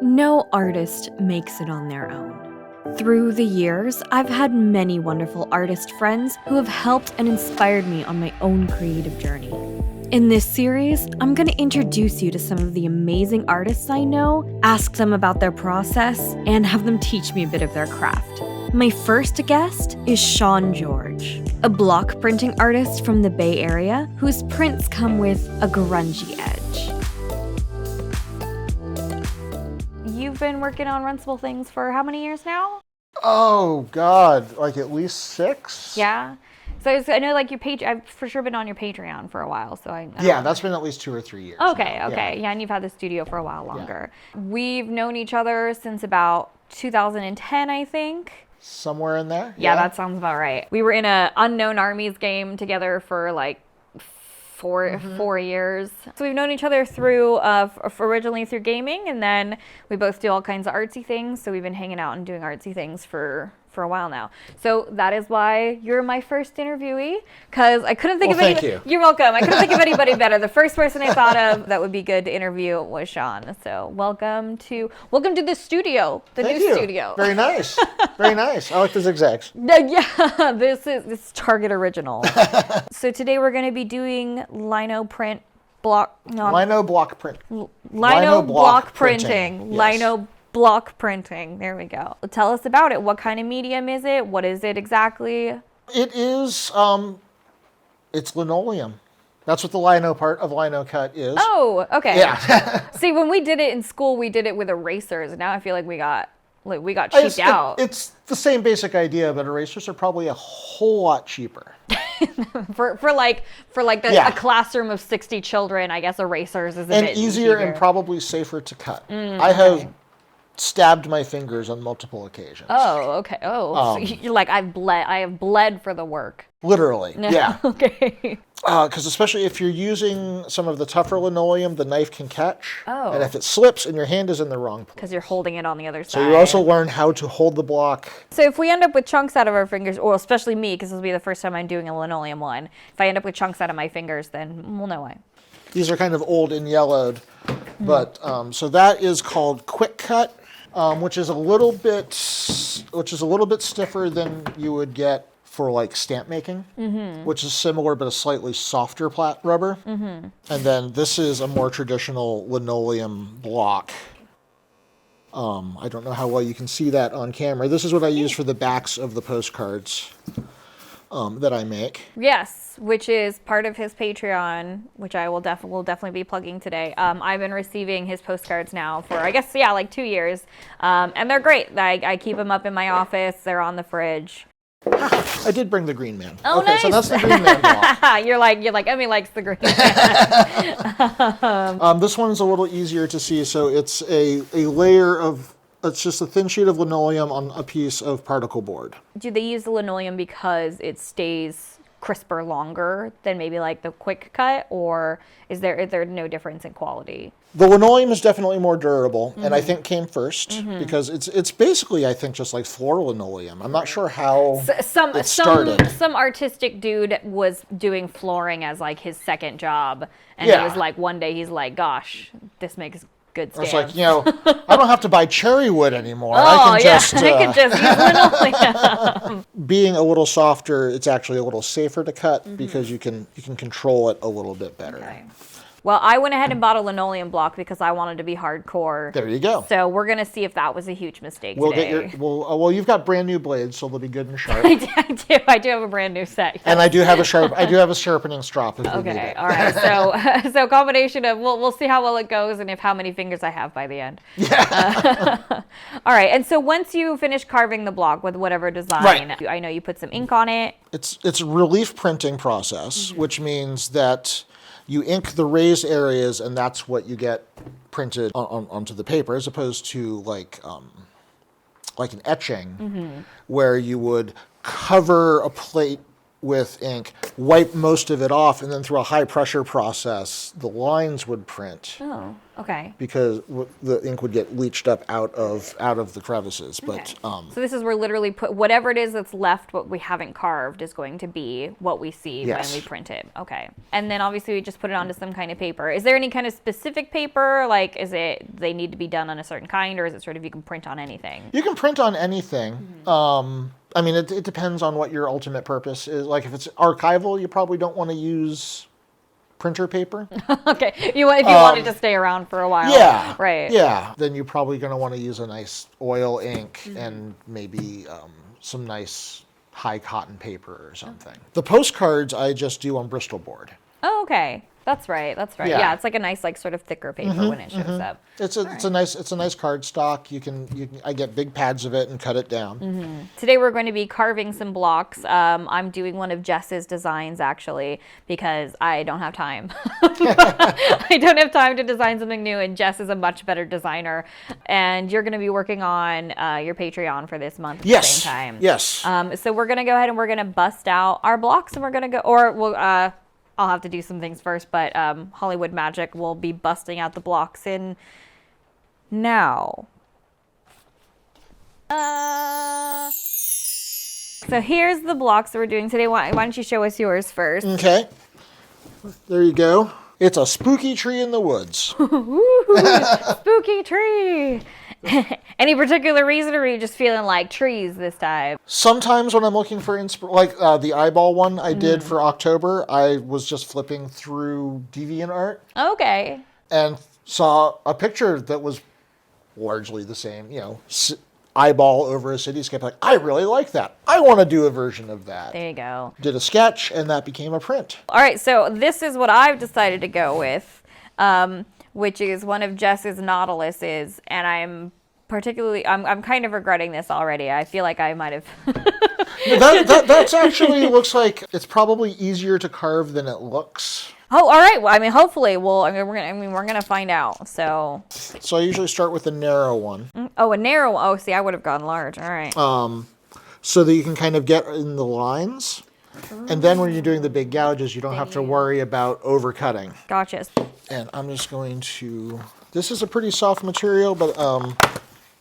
No artist makes it on their own. Through the years, I've had many wonderful artist friends who have helped and inspired me on my own creative journey. In this series, I'm going to introduce you to some of the amazing artists I know, ask them about their process, and have them teach me a bit of their craft. My first guest is Sean George, a block printing artist from the Bay Area whose prints come with a grungy edge. You've been working on Runcible Things for how many years now? Oh, God, like at least 6? Yeah. So I know, like, your page. I've for sure been on your Patreon for a while. So Yeah, that's been at least 2 or 3 years. Okay, now. okay. Yeah, and you've had the studio for a while longer. Yeah. We've known each other since about 2010, I think. Somewhere in there? Yeah, that sounds about right. We were in a Unknown Armies game together for like four years. So we've known each other through originally through gaming, and then we both do all kinds of artsy things. So we've been hanging out and doing artsy things for a while now. So that is why you're my first interviewee, because I couldn't think of anybody. Thank you. You're welcome. I couldn't think of anybody better. The first person I thought of that would be good to interview was Sean. So welcome to the studio, Thank you. Studio. Very nice. Very nice. I like the zigzags. Yeah, this is Target original. So today we're going to be doing lino block printing. Yes. Lino block printing. There we go. Tell us about it. What kind of medium is it? What is it exactly? It is, it's linoleum. That's what the lino part of lino cut is. Oh, okay. Yeah. See, when we did it in school, we did it with erasers. Now I feel like we got cheaped out. It's the same basic idea, but erasers are probably a whole lot cheaper. for a classroom of 60 children, I guess erasers is a bit easier and probably safer to cut. I have stabbed my fingers on multiple occasions. Oh, okay. Oh, so you're like, I have bled for the work. Literally, yeah. Okay. Because especially if you're using some of the tougher linoleum, the knife can catch. Oh. And if it slips and your hand is in the wrong place. Because you're holding it on the other side. So you also learn how to hold the block. So if we end up with chunks out of our fingers, or especially me, because this will be the first time I'm doing a linoleum one, if I end up with chunks out of my fingers, then we'll know why. These are kind of old and yellowed. But so that is called quick cut. Which is a little bit stiffer than you would get for like stamp making, which is similar but a slightly softer rubber. And then this is a more traditional linoleum block. I don't know how well you can see that on camera. This is what I use for the backs of the postcards that I make. Yes, which is part of his Patreon, which I will definitely be plugging today. I've been receiving his postcards now for, I guess, like 2 years. And they're great. I keep them up in my office. They're on the fridge. I did bring the Green Man. Oh, okay, nice. So that's the Green Man block. You're like, Emmy likes the Green Man. This one's a little easier to see. So it's a layer of, it's just a thin sheet of linoleum on a piece of particle board. Do they use the linoleum because it stays crisper longer than maybe like the quick cut, or is there no difference in quality? The linoleum is definitely more durable, and I think came first because it's basically, I think, just like floor linoleum. I'm not sure how it started. Some artistic dude was doing flooring as like his second job, and it was like one day he's like, "Gosh, this makes good stamps." It's like, I don't have to buy cherry wood anymore. Oh, I can just use linoleum. Being a little softer, it's actually a little safer to cut because you can control it a little bit better. Okay. Well, I went ahead and bought a linoleum block because I wanted to be hardcore. There you go. So we're gonna see if that was a huge mistake today. Well, you've got brand new blades, so they'll be good and sharp. I do have a brand new set. Yes. And I do have a sharpening strop. Okay, all right. So combination of we'll see how well it goes and how many fingers I have by the end. Yeah. All right. And so once you finish carving the block with whatever design, I know you put some ink on it. It's a relief printing process, which means that you ink the raised areas, and that's what you get printed onto the paper, as opposed to like an etching, where you would cover a plate with ink, wipe most of it off, and then through a high pressure process, the lines would print. Oh, Okay. because the ink would get leached up out of the crevices. But So this is where literally put whatever it is that's left, what we haven't carved is going to be what we see Yes. when we print it. Okay. And then obviously we just put it onto some kind of paper. Is there any kind of specific paper? Like, they need to be done on a certain kind, or is it sort of you can print on anything? you can print on anything. I mean, it depends on what your ultimate purpose is. Like, if it's archival, you probably don't want to use printer paper. Okay. If you wanted to stay around for a while. Yeah. Right. Yeah. Then you're probably going to want to use a nice oil ink and maybe some nice high cotton paper or something. The postcards I just do on Bristol board. Oh, okay. That's right. Yeah, it's like a nice, like sort of thicker paper when it shows up. It's a nice card stock. I get big pads of it and cut it down. Today we're going to be carving some blocks. I'm doing one of Jess's designs actually because I don't have time. I don't have time to design something new, and Jess is a much better designer. And you're going to be working on your Patreon for this month at the same time. Yes. So we're going to go ahead and we're going to bust out our blocks, and we're going to go, or we'll. I'll have to do some things first, but Hollywood Magic will be busting out the blocks in now. So here's the blocks that we're doing today. Why don't you show us yours first? Okay. There you go. It's a spooky tree in the woods. Spooky tree. Any particular reason, or are you just feeling like trees this time? Sometimes when I'm looking for like the eyeball one I did for October, I was just flipping through DeviantArt Okay. and saw a picture that was largely the same, eyeball over a cityscape. Like, I really like that. I want to do a version of that. There you go. Did a sketch, and that became a print. All right, so this is what I've decided to go with. Which is one of Jess's Nautiluses, and I'm kind of regretting this already. I feel like I might have. That's actually looks like it's probably easier to carve than it looks. Oh, all right. Well, I mean, hopefully, we're gonna find out. So I usually start with a narrow one. Oh, a narrow. Oh, see, I would have gone large. All right. So that you can kind of get in the lines. And then when you're doing the big gouges, you don't have to worry about overcutting. Gotcha. And I'm just going to, this is a pretty soft material, but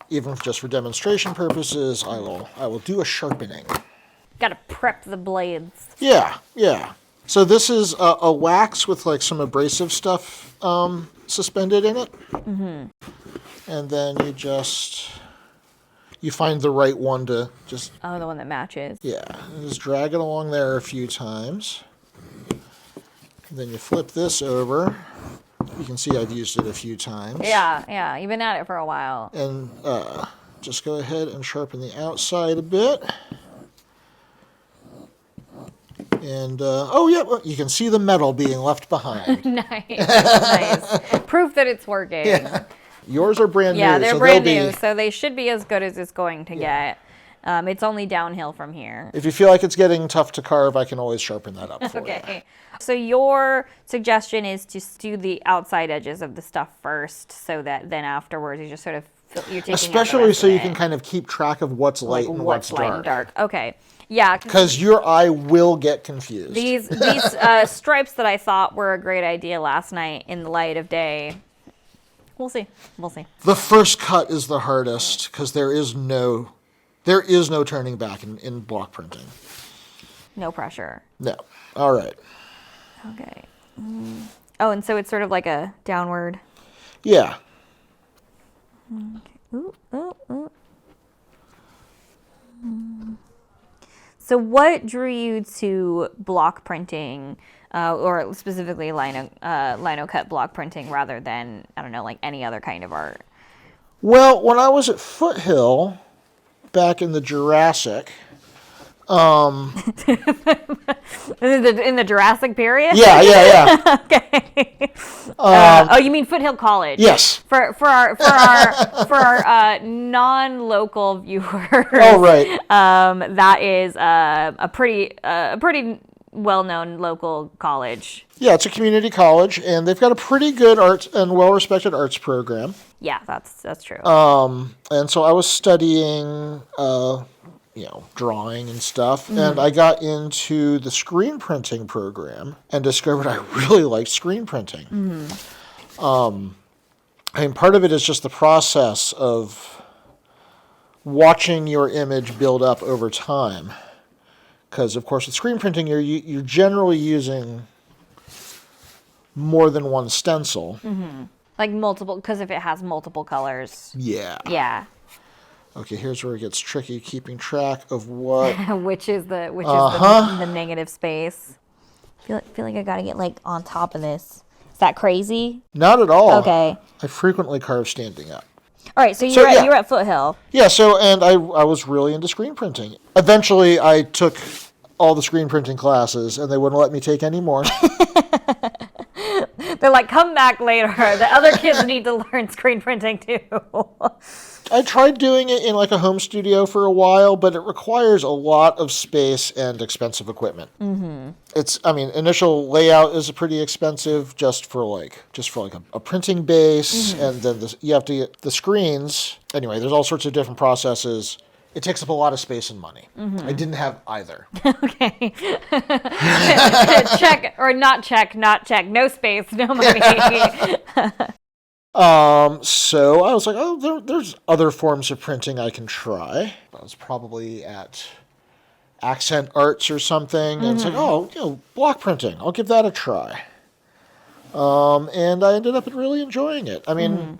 even just for demonstration purposes, I will do a sharpening. Got to prep the blades. Yeah. So this is a wax with like some abrasive stuff suspended in it. And then you find the right one to just... Oh, the one that matches. Yeah, and just drag it along there a few times. Then you flip this over. You can see I've used it a few times. Yeah, you've been at it for a while. And just go ahead and sharpen the outside a bit. And, you can see the metal being left behind. Nice. Proof that it's working. Yeah. Yours are brand new. Yeah, they're brand new, so they should be as good as it's going to get. It's only downhill from here. If you feel like it's getting tough to carve, I can always sharpen that up for you. Okay. So your suggestion is to do the outside edges of the stuff first, so that then afterwards you just sort of you're taking especially so you can kind of keep track of what's light and what's light dark. and dark. Okay. Yeah. Because your eye will get confused. These stripes that I thought were a great idea last night in the light of day. We'll see. The first cut is the hardest because there is no turning back in block printing. No pressure. No. All right. Okay. Oh, and so it's sort of like a downward. Yeah. Okay. Ooh. So what drew you to block printing, or specifically lino cut block printing rather than, I don't know, like any other kind of art? Well, when I was at Foothill back in the Jurassic. In the Jurassic period? Yeah. Okay. You mean Foothill College? Yes. For our non-local viewers. Oh, right. That is a pretty well-known local college. Yeah, it's a community college, and they've got a pretty good arts and well-respected arts program. Yeah, that's true. And so I was studying, drawing and stuff, and I got into the screen printing program and discovered I really liked screen printing. I mean, part of it is just the process of watching your image build up over time. Because, of course, with screen printing, you're generally using more than one stencil. Mm-hmm. Like multiple, because if it has multiple colors. Yeah. Yeah. Okay, here's where it gets tricky, keeping track of what... which is the negative space. Feel like I gotta get like on top of this. Is that crazy? Not at all. Okay. I frequently carve standing up. All right, so you're at Foothill. Yeah, and I was really into screen printing. Eventually, I took all the screen printing classes, and they wouldn't let me take any more. They're like, come back later. The other kids need to learn screen printing too. I tried doing it in like a home studio for a while, but it requires a lot of space and expensive equipment. Mm-hmm. Initial layout is pretty expensive just for like a printing base, mm-hmm. and then you have to get the screens. Anyway, there's all sorts of different processes. It takes up a lot of space and money. Mm-hmm. I didn't have either. Okay. Check or not check, not check. No space, no money. So I was like, there's other forms of printing I can try. I was probably at Accent Arts or something, and mm-hmm. It's like, block printing. I'll give that a try. And I ended up really enjoying it. I mean, mm-hmm.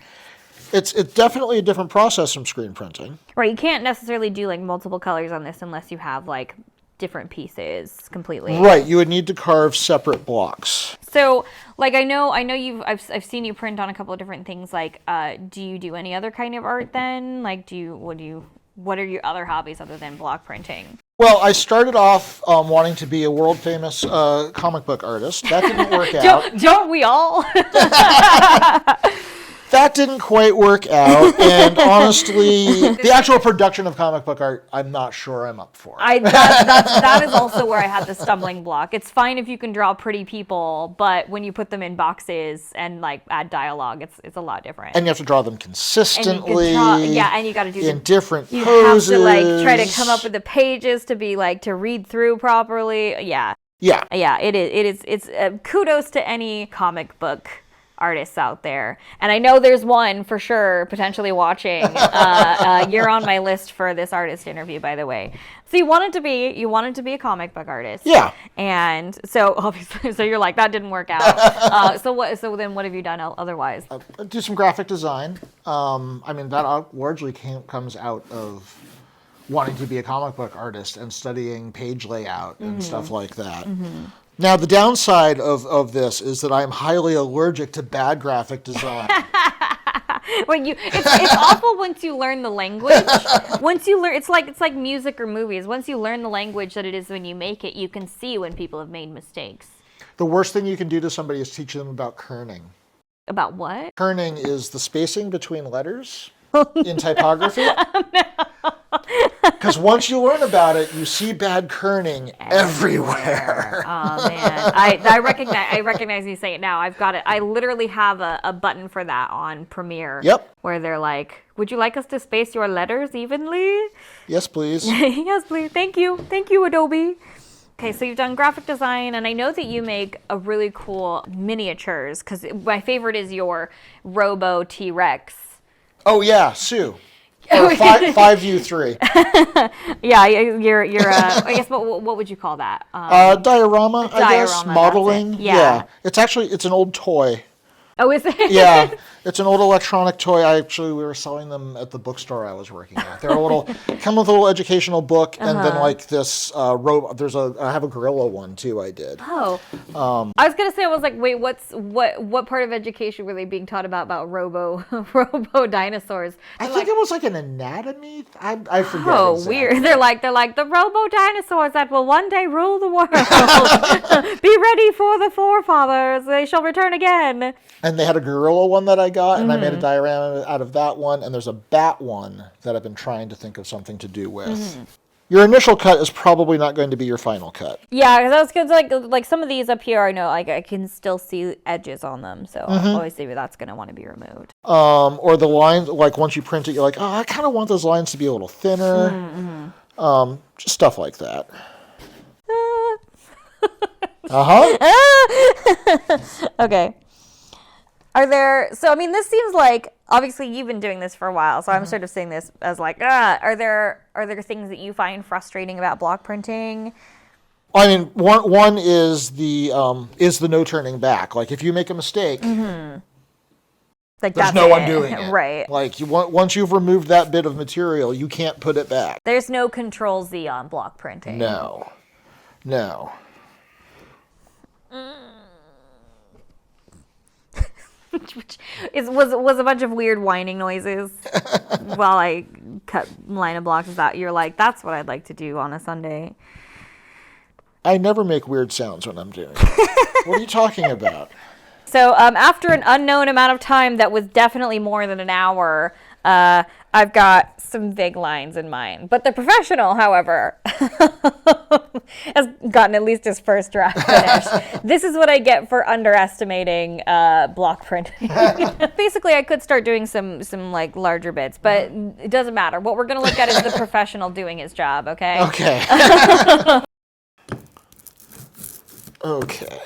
It's definitely a different process from screen printing. Right, you can't necessarily do like multiple colors on this unless you have like different pieces completely. Right, you would need to carve separate blocks. So, like I know I've seen you print on a couple of different things. Like, do you do any other kind of art then? Like, what are your other hobbies other than block printing? Well, I started off wanting to be a world famous comic book artist. That didn't work out. Don't we all? That didn't quite work out, and honestly, the actual production of comic book art, I'm not sure I'm up for. That is also where I had the stumbling block. It's fine if you can draw pretty people, but when you put them in boxes and like add dialogue, it's a lot different. And you have to draw them consistently. And you got to do in different you poses. You have to like try to come up with the pages to be like to read through properly. Yeah. It is. It's kudos to any comic book artists out there, and I know there's one for sure potentially watching. You're on my list for this artist interview, by the way. So you wanted to be a comic book artist, and so obviously, so you're like, that didn't work out. So then what have you done otherwise? I do some graphic design. That largely comes out of wanting to be a comic book artist and studying page layout and mm-hmm. stuff like that. Mm-hmm. Now, the downside of this is that I'm highly allergic to bad graphic design. It's awful once you learn the language. It's like music or movies. Once you learn the language that it is when you make it, you can see when people have made mistakes. The worst thing you can do to somebody is teach them about kerning. About what? Kerning is the spacing between letters in typography. Because once you learn about it, you see bad kerning everywhere. Oh man, I recognize you say it now. I've got it. I literally have a button for that on Premiere. Yep. Where they're like, "Would you like us to space your letters evenly?" Yes, please. Yes, please. Thank you, Adobe. Okay, so you've done graphic design, and I know that you make a really cool miniatures. Because my favorite is your Robo T-Rex. Oh yeah, Sue. Or 5U3. Yeah, you're. I guess what would you call that? Diorama. I guess modeling. Yeah. It's an old toy. Oh, is it? Yeah, it's an old electronic toy. We were selling them at the bookstore I was working at. They're come with a little educational book, and then like this I have a gorilla one too. I did. Oh. I was gonna say, I was like, wait, what part of education were they being taught about robo dinosaurs? I think it was like an anatomy. I forget. Oh, exactly. Weird. They're like the robo dinosaurs that will one day rule the world. Be ready for the forefathers. They shall return again. And they had a gorilla one that I got, and I made a diorama out of that one. And there's a bat one that I've been trying to think of something to do with. Mm-hmm. Your initial cut is probably not going to be your final cut. Yeah, because like some of these up here, I know like I can still see edges on them, so obviously that's going to want to be removed. Or the lines, like once you print it, you're like, I kind of want those lines to be a little thinner. Mm-hmm. Just stuff like that. Okay. So I mean, this seems like, obviously you've been doing this for a while, so I'm sort of saying this as like, are there things that you find frustrating about block printing? I mean, one is the no turning back. Like if you make a mistake, Like there's that's no it. undoing it. Right. Like once you've removed that bit of material, you can't put it back. There's no Control Z on block printing. No. Which was a bunch of weird whining noises while I cut line of blocks out. You're like, that's what I'd like to do on a Sunday. I never make weird sounds when I'm doing it. What are you talking about? So after an unknown amount of time that was definitely more than an hour, I've got some big lines in mind. But the professional, however, has gotten at least his first draft finished. This is what I get for underestimating block printing. Basically, I could start doing some like larger bits, but it doesn't matter. What we're going to look at is the professional doing his job, okay? Okay. Okay.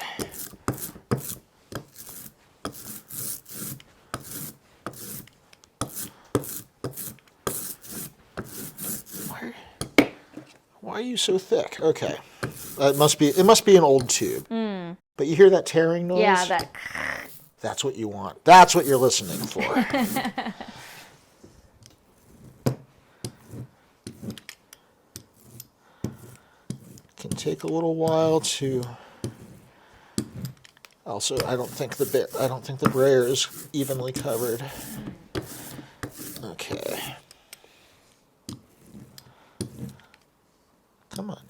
Why are you so thick? Okay. It must be an old tube. But you hear that tearing noise? Yeah, that. That's what you want. That's what you're listening for. Can take a little while to. Also, I don't think the brayer is evenly covered. Okay. Come on.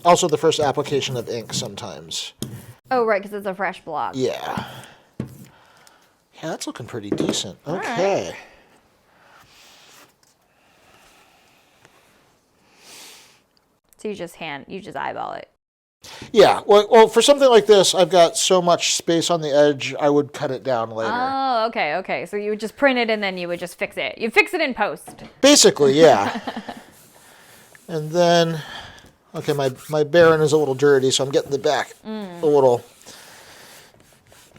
Also, the first application of ink sometimes. Oh, right, because it's a fresh block. Yeah. Yeah, that's looking pretty decent. Okay. Right. So you just eyeball it. Yeah. Well, for something like this, I've got so much space on the edge, I would cut it down later. Oh, okay. So you would just print it and then you would just fix it. You fix it in post. Basically, yeah. And then, okay, my Baron is a little dirty, so I'm getting the back a little.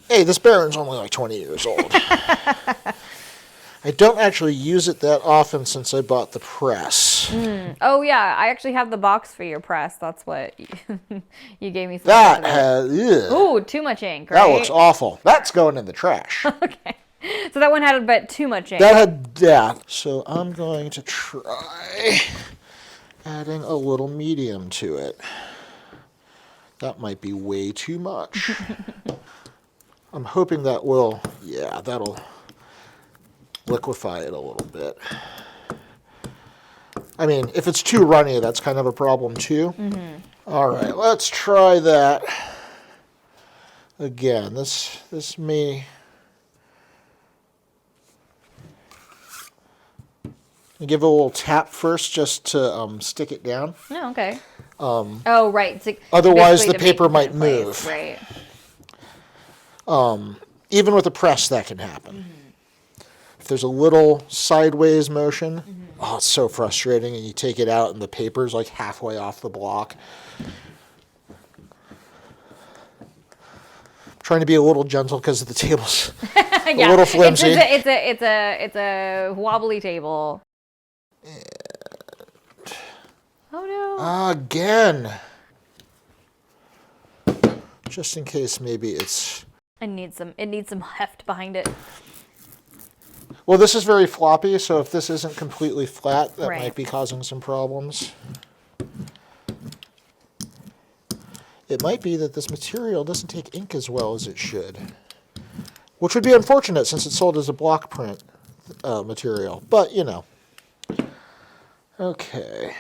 Hey, this Baron's only like 20 years old. I don't actually use it that often since I bought the press. Oh, yeah. I actually have the box for your press. That's what you gave me. That has... Ooh, too much ink, right? That looks awful. That's going in the trash. Okay. So that one had a bit too much ink. That had death. So I'm going to try adding a little medium to it. That might be way too much. I'm hoping that will... Yeah, that'll... liquefy it a little bit. I mean, if it's too runny, that's kind of a problem too. All right, let's try that again. This may give it a little tap first just to stick it down. Oh, okay. Oh, right. Otherwise, the to paper make it might in place. move. Right. Even with a press, that can happen. If there's a little sideways motion, oh, it's so frustrating, and you take it out and the paper's like halfway off the block. I'm trying to be a little gentle because the table's a little flimsy. It's a wobbly table. Oh no. Again. Just in case maybe it's... It needs some heft behind it. Well, this is very floppy, so if this isn't completely flat, that Right. might be causing some problems. It might be that this material doesn't take ink as well as it should, which would be unfortunate since it's sold as a block print material, but you know. Okay.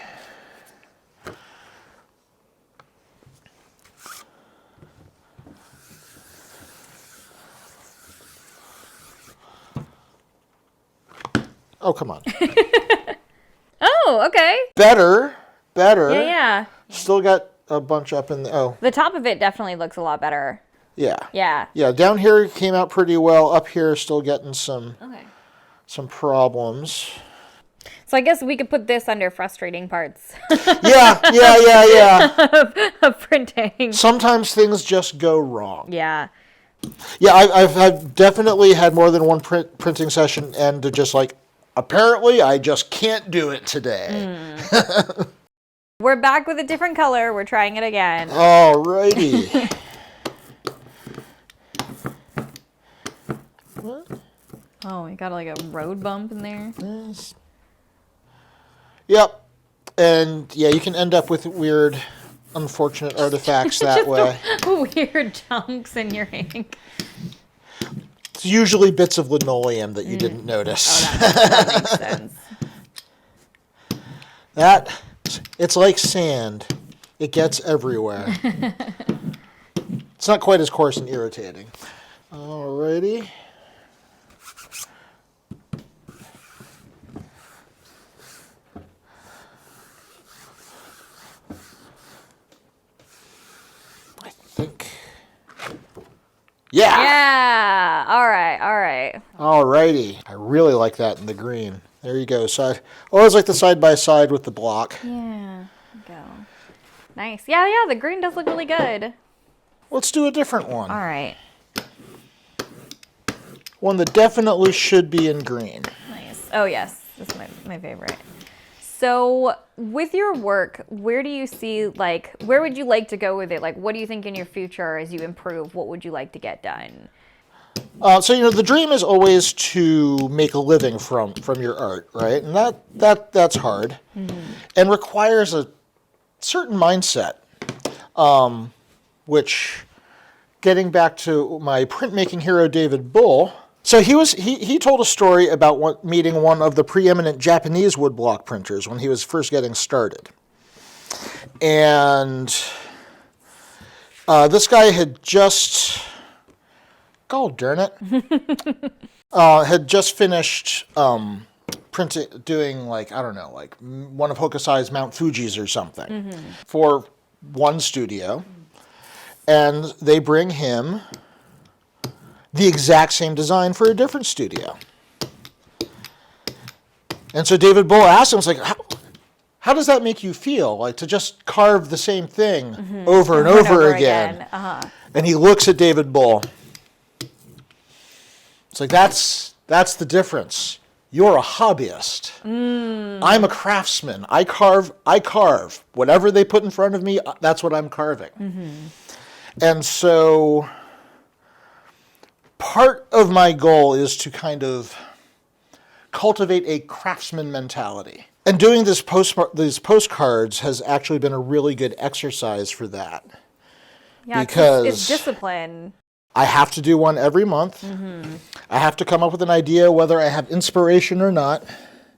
Oh, come on. Oh, okay. Better. Yeah. Still got a bunch up in the... Oh, The top of it definitely looks a lot better. yeah. Yeah. Yeah, down here it came out pretty well. Up here, still getting some Okay. problems. So I guess we could put this under frustrating parts Yeah. of printing. Sometimes things just go wrong. Yeah. Yeah, I've definitely had more than one printing session and to just like, apparently I just can't do it today. We're back with a different color. We're trying it again. Alrighty. Oh, we got like a road bump in there. Yes. Yep. And yeah, you can end up with weird, unfortunate artifacts that way. Weird chunks in your ink. It's usually bits of linoleum that you didn't notice. That makes sense. It's like sand. It gets everywhere. It's not quite as coarse and irritating. Alrighty. I think. Yeah! Yeah. All right. Alrighty. I really like that in the green. There you go. So I always like the side by side with the block. Yeah. Go. Nice. Yeah. The green does look really good. Let's do a different one. All right. One that definitely should be in green. Nice. Oh yes, this is my favorite. So with your work, where do you see where would you like to go with it? Like, what do you think in your future as you improve? What would you like to get done? So the dream is always to make a living from your art, right? And that's hard, and requires a certain mindset. Which, getting back to my printmaking hero, David Bull. So he told a story about meeting one of the preeminent Japanese woodblock printers when he was first getting started, and this guy had just. God darn it. Had just finished doing one of Hokusai's Mount Fuji's or something for one studio. And they bring him the exact same design for a different studio. And so David Bull asked him, how does that make you feel? Like to just carve the same thing over and over again. And he looks at David Bull. It's like, that's the difference. You're a hobbyist. I'm a craftsman. I carve. Whatever they put in front of me, that's what I'm carving. And so part of my goal is to kind of cultivate a craftsman mentality. And doing these postcards has actually been a really good exercise for that. Yeah, because it's discipline. I have to do one every month. I have to come up with an idea whether I have inspiration or not.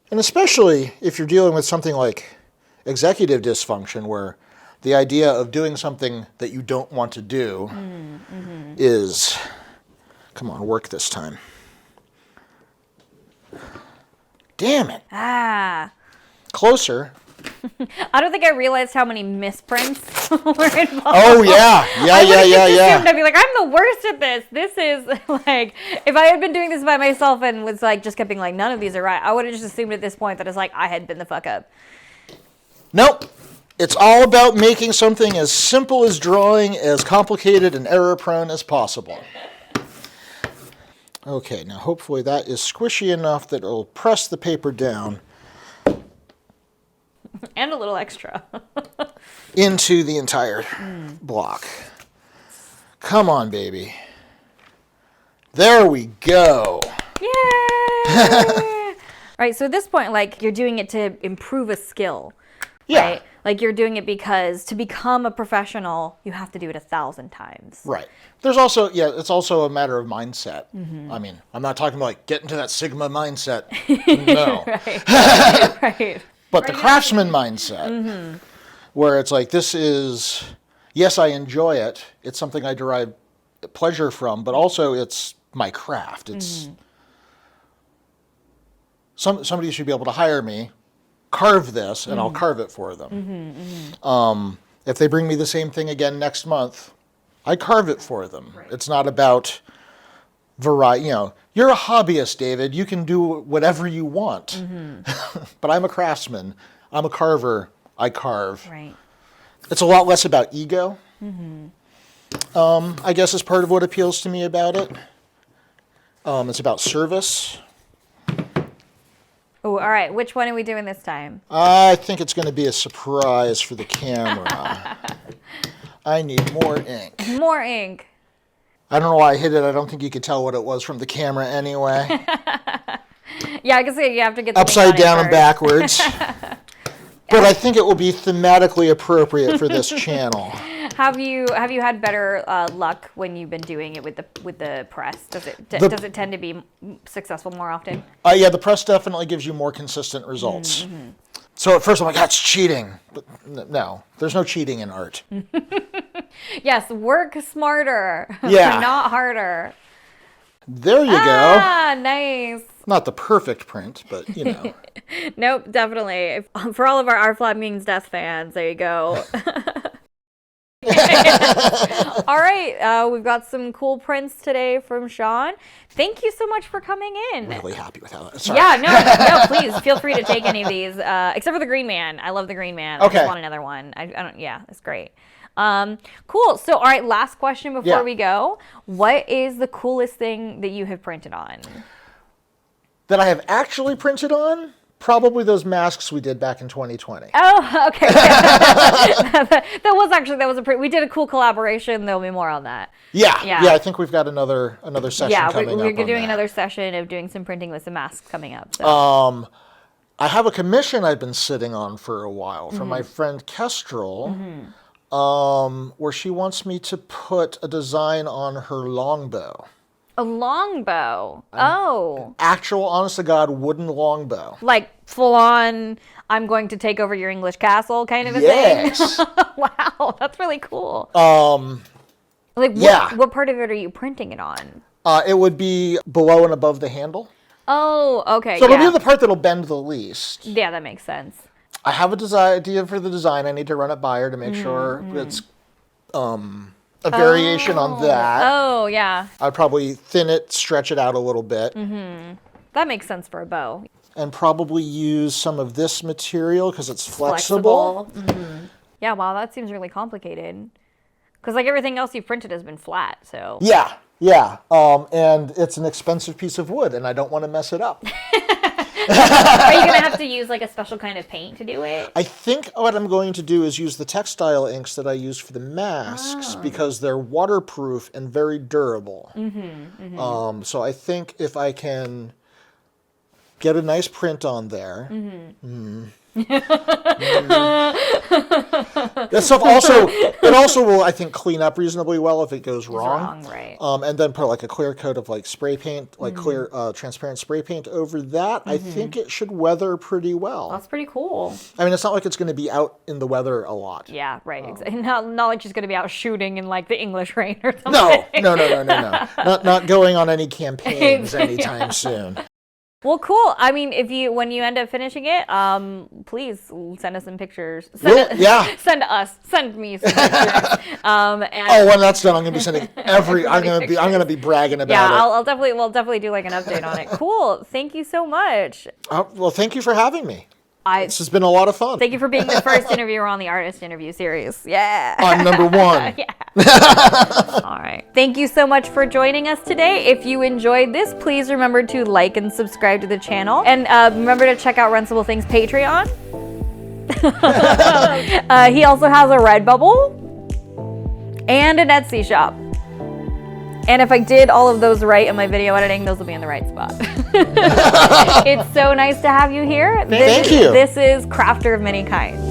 And especially if you're dealing with something like executive dysfunction, where the idea of doing something that you don't want to do is, come on, work this time. Damn it. Closer. I don't think I realized how many misprints were involved. Oh, yeah. Yeah. I'd be like, I'm the worst at this. This is like, if I had been doing this by myself and was like, just kept being like, none of these are right, I would have just assumed at this point that it's like, I had been the fuck up. Nope. It's all about making something as simple as drawing, as complicated and error-prone as possible. Okay, now hopefully that is squishy enough that it'll press the paper down. And a little extra. Into the entire block. Come on, baby. There we go. Yay! Right, so at this point, like, you're doing it to improve a skill. Yeah. Right? Like, you're doing it because to become a professional, you have to do it 1,000 times. Right. There's also, it's also a matter of mindset. I mean, I'm not talking about, like, getting to that Sigma mindset. No. Right. But the craftsman mindset, where it's like, this is, yes, I enjoy it. It's something I derive pleasure from, but also it's my craft. It's somebody should be able to hire me, carve this, and I'll carve it for them. If they bring me the same thing again next month, I carve it for them. Right. It's not about variety. You're a hobbyist, David. You can do whatever you want. But I'm a craftsman. I'm a carver. I carve. Right. It's a lot less about ego. I guess is part of what appeals to me about it. It's about service. Oh, all right. Which one are we doing this time? I think it's going to be a surprise for the camera. I need more ink. More ink. I don't know why I hid it. I don't think you could tell what it was from the camera anyway. Yeah, I can see you have to get the Upside down and backwards. But I think it will be thematically appropriate for this channel. Have you had better luck when you've been doing it with the press? Does it tend to be successful more often? Yeah, the press definitely gives you more consistent results. So at first I'm like, that's cheating. But no, there's no cheating in art. Yes, work smarter, Yeah. not harder. There you go. Ah, nice. Not the perfect print, but Nope, definitely. For all of our Flat Means Death fans, there you go. All right, we've got some cool prints today from Sean. Thank you so much for coming in. Really happy with how that. Sorry. Yeah, no, please feel free to take any of these, except for the Green Man. I love the Green Man. I Okay. just want another one. I don't. Yeah, it's great. Cool. So, all right, last question before we go. What is the coolest thing that you have printed on? That I have actually printed on? Probably those masks we did back in 2020. Oh, okay. that was we did a cool collaboration. There'll be more on that. Yeah. Yeah. I think we've got another session coming up. We're on doing that. another session of doing some printing with some masks coming up. So. I have a commission I've been sitting on for a while from my friend Kestrel, where she wants me to put a design on her longbow. A longbow. Oh. Actual, honest to God, wooden longbow. Like full on, I'm going to take over your English castle kind of a Yes. thing? Wow, that's really cool. Like, what part of it are you printing it on? It would be below and above the handle. Oh, okay. So it'll be the part that'll bend the least. Yeah, that makes sense. I have a idea for the design. I need to run it by her to make sure it's a variation on that. Oh, yeah. I'd probably thin it, stretch it out a little bit. That makes sense for a bow. And probably use some of this material because it's flexible. Yeah, wow, that seems really complicated. Because like everything else you've printed has been flat, so. Yeah. And it's an expensive piece of wood, and I don't want to mess it up. Are you going to have to use like a special kind of paint to do it? I think what I'm going to do is use the textile inks that I use for the masks because they're waterproof and very durable. So I think if I can get a nice print on there. That stuff also will, I think, clean up reasonably well if it goes wrong. Right. And then put like a clear coat of like spray paint, like clear transparent spray paint over that. I think it should weather pretty well. That's pretty cool. I mean, it's not like it's going to be out in the weather a lot. Yeah, right. Not like she's going to be out shooting in like the English rain or something. No. Not going on any campaigns anytime soon. Well, cool. I mean, when you end up finishing it, please send us some pictures. Send me some pictures. When that's done, I'm gonna be sending I'm gonna be bragging about it. Yeah, we'll definitely do like an update on it. Cool. Thank you so much. Well, thank you for having me. This has been a lot of fun. Thank you for being the first interviewer on the artist interview series. Yeah. I'm number one. Yeah. All right. Thank you so much for joining us today. If you enjoyed this, please remember to like and subscribe to the channel. And remember to check out Runcible Things Patreon. He also has a Redbubble and an Etsy shop. And if I did all of those right in my video editing, those will be in the right spot. It's so nice to have you here. Thank you. This is Crafter of Many Kinds.